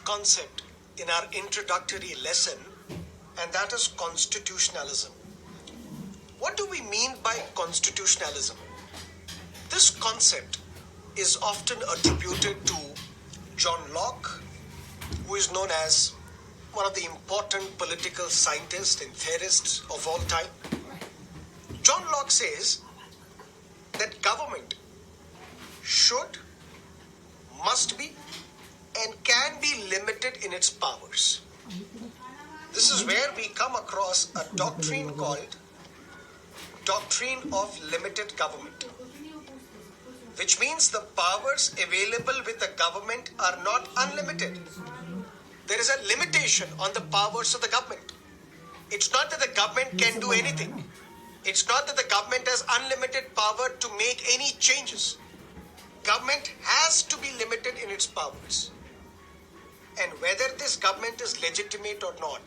concept in our introductory lesson, and that is constitutionalism. What do we mean by constitutionalism? This concept is often attributed to John Locke, who is known as one of the important political scientists and theorists of all time. John Locke says that government should, must be, and can be limited in its powers. This is where we come across a doctrine called doctrine of limited government, which means the powers available with the government are not unlimited. There is a limitation on the powers of the government. It's not that the government can do anything. It's not that the government has unlimited power to make any changes. Government has to be limited in its powers. And whether this government is legitimate or not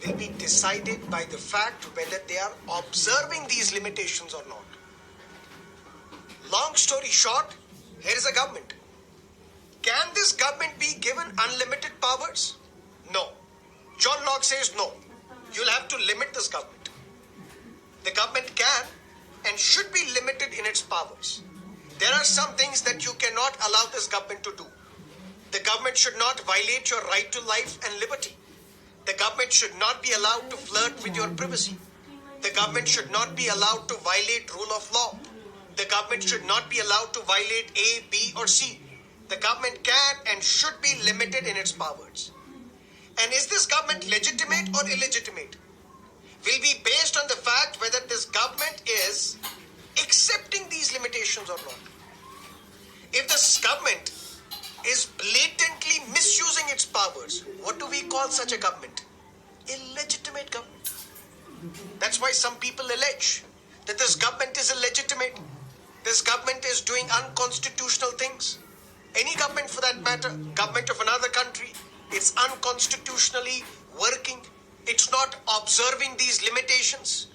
will be decided by the fact whether they are observing these limitations or not. Long story short, here is a government. Can this government be given unlimited powers? No. John Locke says no. You'll have to limit this government. The government can and should be limited in its powers. There are some things that you cannot allow this government to do. The government should not violate your right to life and liberty. The government should not be allowed to flirt with your privacy. The government should not be allowed to violate rule of law. The government should not be allowed to violate A, B, or C. The government can and should be limited in its powers. And is this government legitimate or illegitimate? Will be based on the fact whether this government is accepting these limitations or not. If this government is blatantly misusing its powers, what do we call such a government? Illegitimate government. That's why some people allege that this government is illegitimate. This government is doing unconstitutional things. Any government for that matter, government of another country, it's unconstitutionally working. It's not observing these limitations.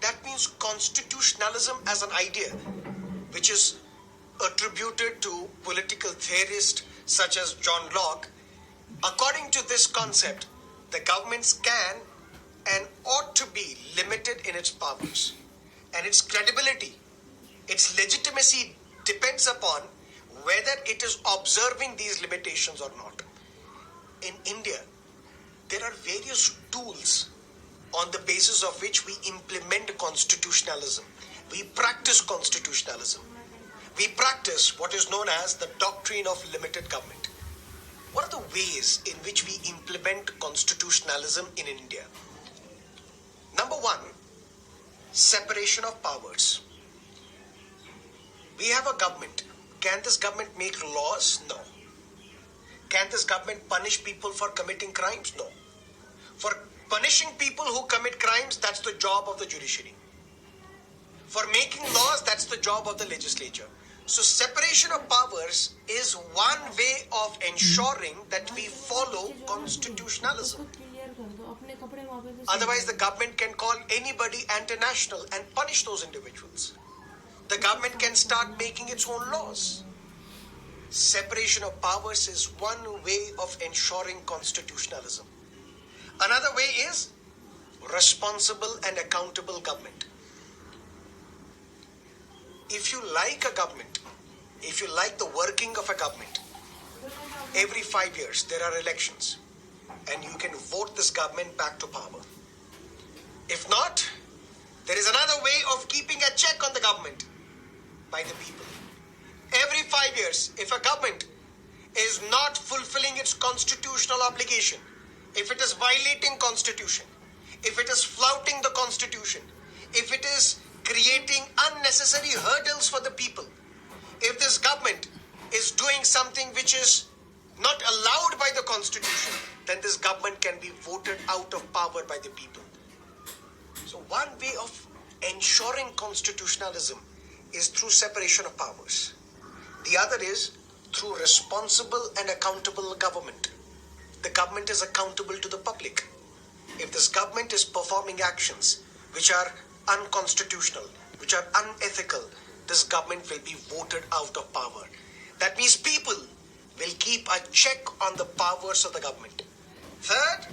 That means constitutionalism as an idea, which is attributed to political theorists such as John Locke. According to this concept, the governments can and ought to be limited in its powers. And its credibility, its legitimacy depends upon whether it is observing these limitations or not. In India, there are various tools on the basis of which we implement constitutionalism. We practice constitutionalism. We practice what is known as the doctrine of limited government. What are the ways in which we implement constitutionalism in India? Number one, separation of powers. We have a government. Can this government make laws? No. Can this government punish people for committing crimes? No. For punishing people who commit crimes, that's the job of the judiciary. For making laws, that's the job of the legislature. So separation of powers is one way of ensuring that we follow constitutionalism. Otherwise, the government can call anybody anti-national and punish those individuals. The government can start making its own laws. Separation of powers is one way of ensuring constitutionalism. Another way is responsible and accountable government. If you like a government, if you like the working of a government, every 5 years there are elections and you can vote this government back to power. If not, there is another way of keeping a check on the government by the people. Every 5 years, if a government is not fulfilling its constitutional obligation, if it is violating constitution, if it is flouting the constitution, if it is creating unnecessary hurdles for the people, if this government is doing something which is not allowed by the constitution, then this government can be voted out of power by the people. So one way of ensuring constitutionalism is through separation of powers. The other is through responsible and accountable government. The government is accountable to the public. If this government is performing actions which are unconstitutional, which are unethical, this government will be voted out of power. That means people will keep a check on the powers of the government. Third,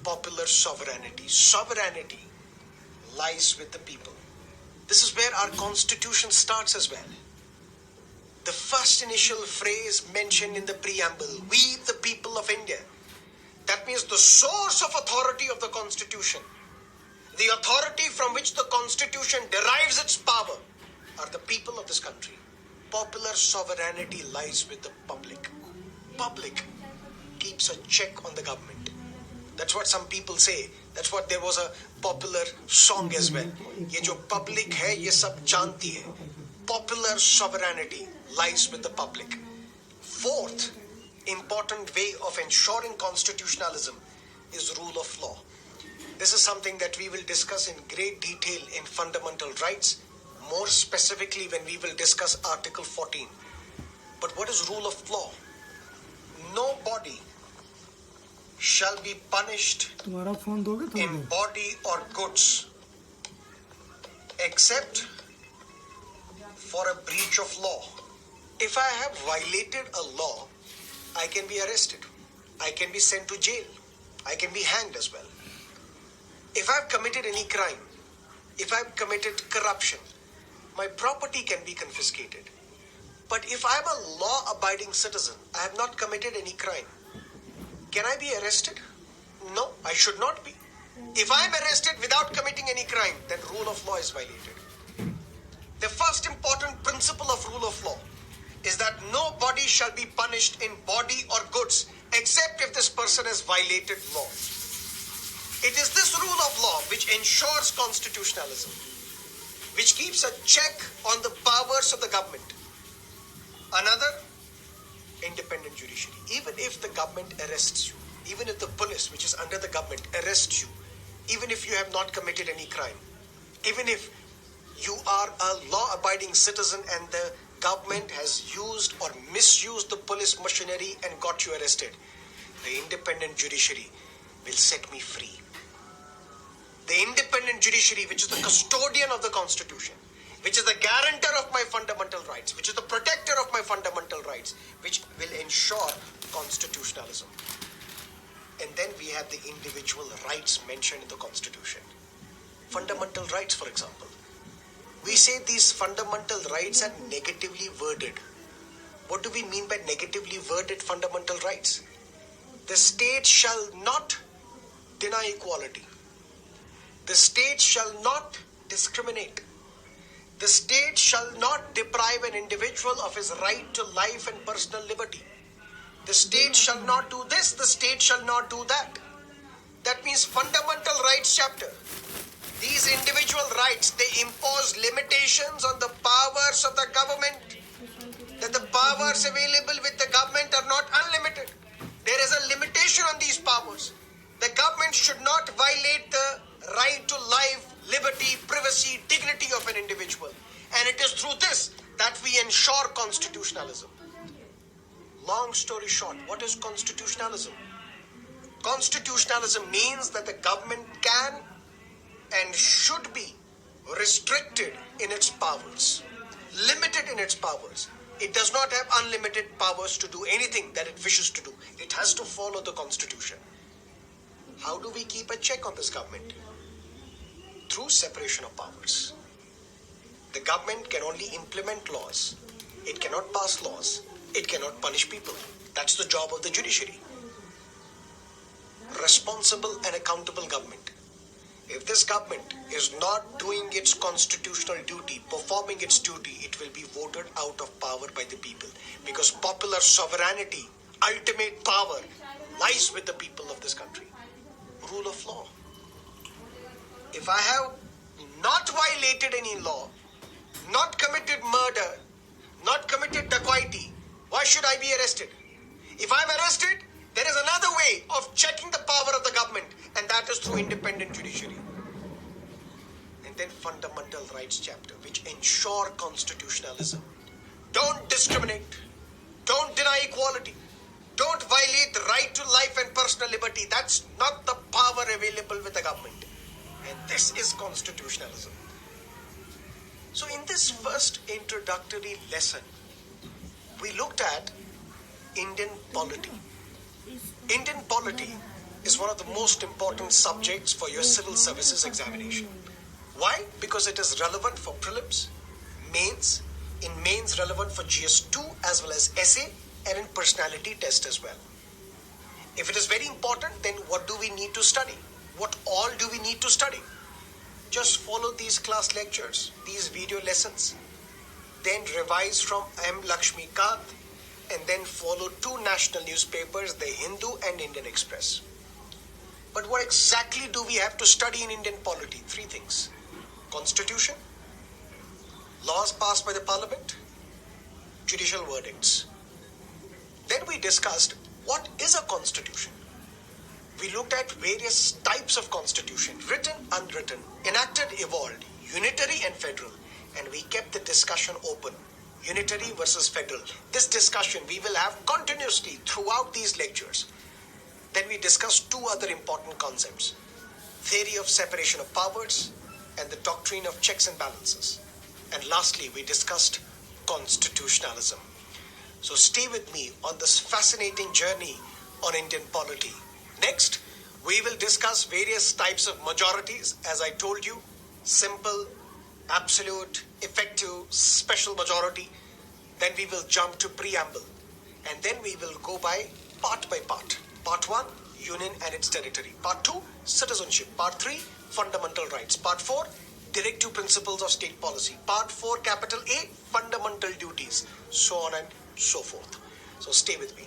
popular sovereignty. Sovereignty lies with the people. This is where our constitution starts as well. The first initial phrase mentioned in the preamble, we the people of India. That means the source of authority of the constitution, the authority from which the constitution derives its power, are the people of this country. Popular sovereignty lies with the public. Public keeps a check on the government. That's what some people say. That's what there was a popular song as well. ये जो public है, ये सब जानती है. Popular sovereignty lies with the public. Fourth important way of ensuring constitutionalism is rule of law. This is something that we will discuss in great detail in fundamental rights, more specifically when we will discuss Article 14. But what is rule of law? Nobody shall be punished in body or goods except for a breach of law. If I have violated a law, I can be arrested. I can be sent to jail. I can be hanged as well. If I've committed any crime, if I've committed corruption, my property can be confiscated. But if I'm a law-abiding citizen, I have not committed any crime, can I be arrested? No, I should not be. If I'm arrested without committing any crime, then rule of law is violated. The first important principle of rule of law is that nobody shall be punished in body or goods except if this person has violated law. It is this rule of law which ensures constitutionalism, which keeps a check on the powers of the government. Another, independent judiciary. Even if the government arrests you, even if the police, which is under the government, arrests you, even if you have not committed any crime, even if you are a law-abiding citizen and the government has used or misused the police machinery and got you arrested, the independent judiciary will set me free. The independent judiciary, which is the custodian of the Constitution, which is the guarantor of my fundamental rights, which is the protector of my fundamental rights, which will ensure constitutionalism. And then we have the individual rights mentioned in the Constitution. Fundamental rights, for example. We say these fundamental rights are negatively worded. What do we mean by negatively worded fundamental rights? The state shall not deny equality. The state shall not discriminate. The state shall not deprive an individual of his right to life and personal liberty. The state shall not do this, the state shall not do that. That means fundamental rights chapter. These individual rights, they impose limitations on the powers of the government. That the powers available with the government are not unlimited. There is a limitation on these powers. The government should not violate the right to life, liberty, privacy, dignity of an individual. And it is through this that we ensure constitutionalism. Long story short, what is constitutionalism? Constitutionalism means that the government can and should be restricted in its powers, limited in its powers. It does not have unlimited powers to do anything that it wishes to do. It has to follow the Constitution. How do we keep a check on this government? Through separation of powers. The government can only implement laws. It cannot pass laws. It cannot punish people. That's the job of the judiciary. Responsible and accountable government. If this government is not doing its constitutional duty, performing its duty, it will be voted out of power by the people. Because popular sovereignty, ultimate power, lies with the people of this country. Rule of law. If I have not violated any law, not committed murder, not committed dacoity, why should I be arrested? If I'm arrested, there is another way of checking the power of the government, and that is through independent judiciary. And then fundamental rights chapter, which ensure constitutionalism. Don't discriminate. Don't deny equality. Don't violate the right to life and personal liberty. That's not the power available with the government. And this is constitutionalism. So in this first introductory lesson, we looked at Indian polity. Indian polity is one of the most important subjects for your civil services examination. Why? Because it is relevant for prelims, mains, in mains relevant for GS2 as well as essay, and in personality test as well. If it is very important, then what do we need to study? What all do we need to study? Just follow these class lectures, these video lessons, then revise from M. Lakshmikant, and then follow two national newspapers, The Hindu and Indian Express. But what exactly do we have to study in Indian polity? Three things: Constitution, laws passed by the Parliament, judicial verdicts. Then we discussed what is a constitution. We looked at various types of constitution: written, unwritten, enacted, evolved, unitary and federal. And we kept the discussion open. Unitary versus federal. This discussion we will have continuously throughout these lectures. Then we discussed two other important concepts: theory of separation of powers and the doctrine of checks and balances. And lastly, we discussed constitutionalism. So stay with me on this fascinating journey on Indian polity. Next, we will discuss various types of majorities. As I told you, simple, absolute, effective, special majority. Then we will jump to preamble. And then we will go by part. Part 1, union and its territory. Part 2, citizenship. Part 3, fundamental rights. Part 4, directive principles of state policy. Part 4, capital A, fundamental duties. So on and so forth. So stay with me.